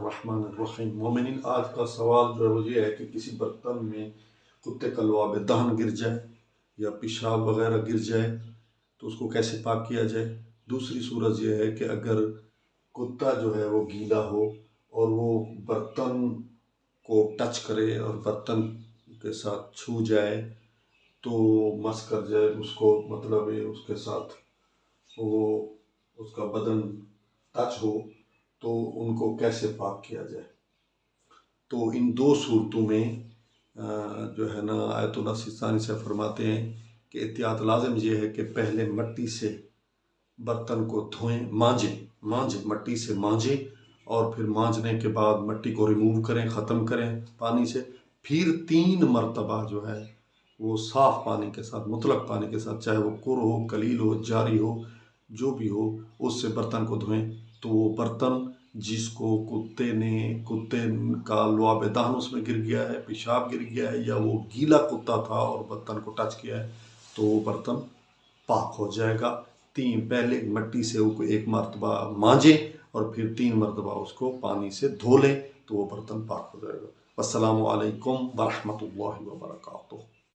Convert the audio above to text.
الرحمن الرحیم۔ مومنین، آج کا سوال جو ہے وہ یہ ہے کہ کسی برتن میں کتے کا لعاب دہن گر جائے یا پیشاب وغیرہ گر جائے تو اس کو کیسے پاک کیا جائے۔ دوسری صورت یہ ہے کہ اگر کتا جو ہے وہ گیلا ہو اور وہ برتن کو ٹچ کرے اور برتن کے ساتھ چھو جائے تو مس کر جائے اس کو، مطلب اس کے ساتھ وہ اس کا بدن ٹچ ہو تو ان کو کیسے پاک کیا جائے۔ تو ان دو صورتوں میں جو ہے نا آیت اللہ سیستانی سے فرماتے ہیں کہ احتیاط لازم یہ ہے کہ پہلے مٹی سے برتن کو دھوئیں، مانجیں مٹی سے مانجیں، اور پھر مانجنے کے بعد مٹی کو ریموو کریں، ختم کریں پانی سے، پھر 3 مرتبہ جو ہے وہ صاف پانی کے ساتھ، مطلق پانی کے ساتھ، چاہے وہ کر ہو، کلیل ہو، جاری ہو، جو بھی ہو، اس سے برتن کو دھوئیں تو وہ برتن جس کو کتے کا لعاب دہن اس میں گر گیا ہے، پیشاب گر گیا ہے، یا وہ گیلا کتا تھا اور برتن کو ٹچ کیا ہے تو وہ برتن پاک ہو جائے گا۔ پہلے مٹی سے وہ 1 مرتبہ مانجیں اور پھر 3 مرتبہ اس کو پانی سے دھو لیں تو وہ برتن پاک ہو جائے گا۔ السلام علیکم ورحمۃ اللہ وبرکاتہ۔